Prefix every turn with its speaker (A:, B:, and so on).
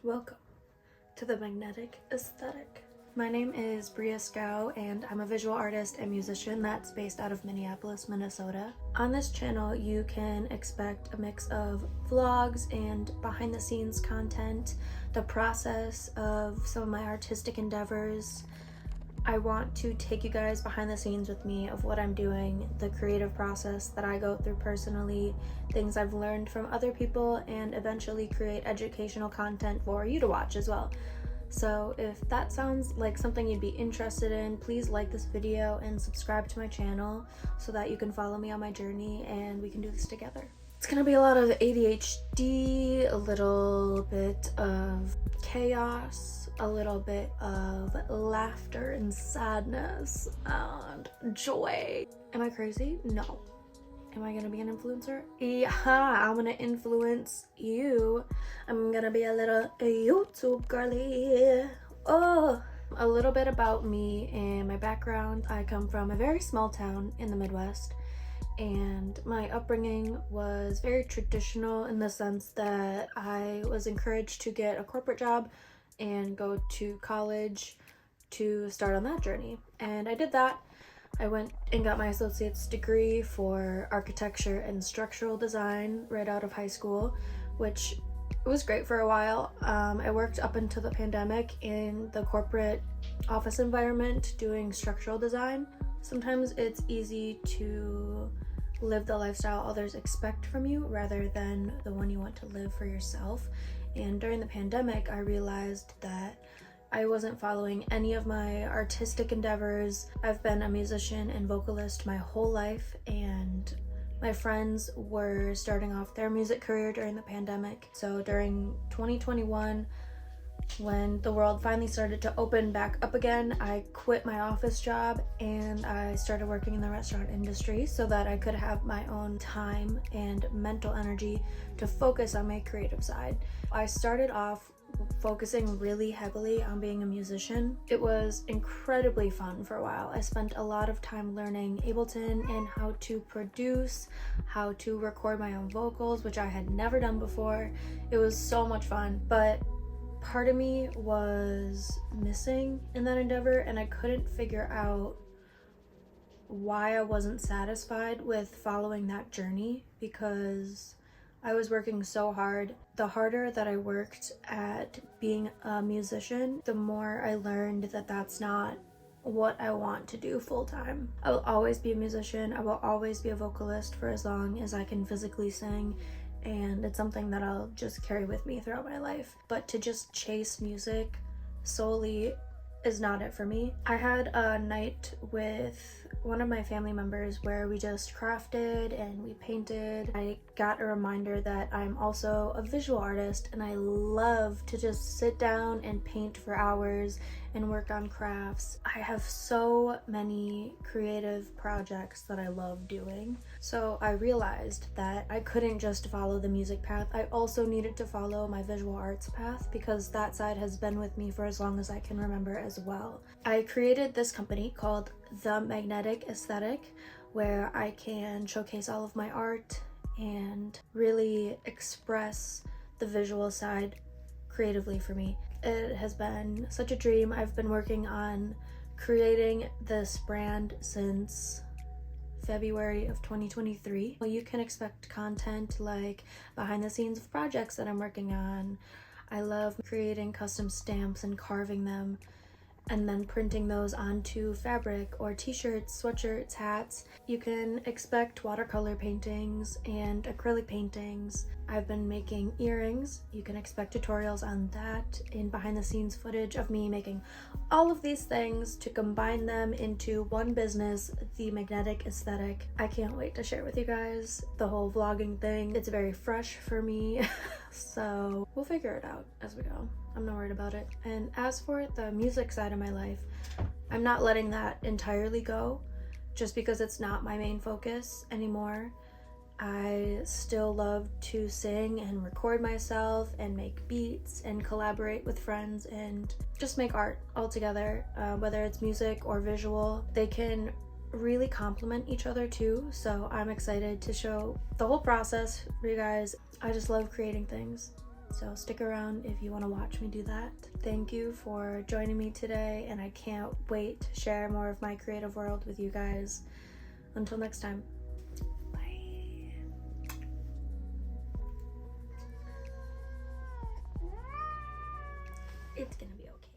A: Welcome to the Magnetic Aesthetic. My name is Bria Scow and I'm a visual artist and musician that's based out of Minneapolis, Minnesota. On this channel you can expect a mix of vlogs and behind the scenes content, the process of some of my artistic endeavors. I want to take you guys behind the scenes with me of what I'm doing, the creative process that I go through personally, things I've learned from other people, and eventually create educational content for you to watch as well. So if that sounds like something you'd be interested in, please like this video and subscribe to my channel so that you can follow me on my journey and we can do this together. It's gonna be a lot of ADHD, a little bit of chaos, a little bit of laughter and sadness and joy. Am I crazy? No. Am I gonna be an influencer? Yeah, I'm gonna influence you. I'm gonna be a little YouTube girly. Oh, a little bit about me and my background. I come from a very small town in the Midwest, and my upbringing was very traditional in the sense that I was encouraged to get a corporate job and go to college to start on that journey. And I did that. I went and got my associate's degree for architecture and structural design right out of high school, which was great for a while. I worked up until the pandemic in the corporate office environment doing structural design. Sometimes it's easy to live the lifestyle others expect from you rather than the one you want to live for yourself. And during the pandemic, I realized that I wasn't following any of my artistic endeavors. I've been a musician and vocalist my whole life, and my friends were starting off their music career during the pandemic. So during 2021, when the world finally started to open back up again, I quit my office job and I started working in the restaurant industry so that I could have my own time and mental energy to focus on my creative side. I started off focusing really heavily on being a musician. It was incredibly fun for a while. I spent a lot of time learning Ableton and how to produce, how to record my own vocals, which I had never done before. It was so much fun, but part of me was missing in that endeavor and I couldn't figure out why I wasn't satisfied with following that journey because I was working so hard. The harder that I worked at being a musician, the more I learned that that's not what I want to do full time. I will always be a musician. I will always be a vocalist for as long as I can physically sing, and it's something that I'll just carry with me throughout my life. But to just chase music solely is not it for me. I had a night with one of my family members where we just crafted and we painted. I got a reminder that I'm also a visual artist and I love to just sit down and paint for hours and work on crafts. I have so many creative projects that I love doing. So I realized that I couldn't just follow the music path. I also needed to follow my visual arts path because that side has been with me for as long as I can remember as well. I created this company called The Magnetic Aesthetic where I can showcase all of my art and really express the visual side creatively for me. It has been such a dream. I've been working on creating this brand since February of 2023. You can expect content like behind the scenes of projects that I'm working on. I love creating custom stamps and carving them and then printing those onto fabric or t-shirts, sweatshirts, hats. You can expect watercolor paintings and acrylic paintings. I've been making earrings. You can expect tutorials on that and behind the scenes footage of me making all of these things to combine them into one business, The Magnetic Aesthetic. I can't wait to share with you guys the whole vlogging thing. It's very fresh for me, so we'll figure it out as we go. I'm not worried about it. And as for the music side of my life, I'm not letting that entirely go just because it's not my main focus anymore. I still love to sing and record myself and make beats and collaborate with friends and just make art altogether, whether it's music or visual. They can really complement each other too, so I'm excited to show the whole process for you guys. I just love creating things. So stick around if you want to watch me do that. Thank you for joining me today, and I can't wait to share more of my creative world with you guys. Until next time, bye. It's gonna be okay.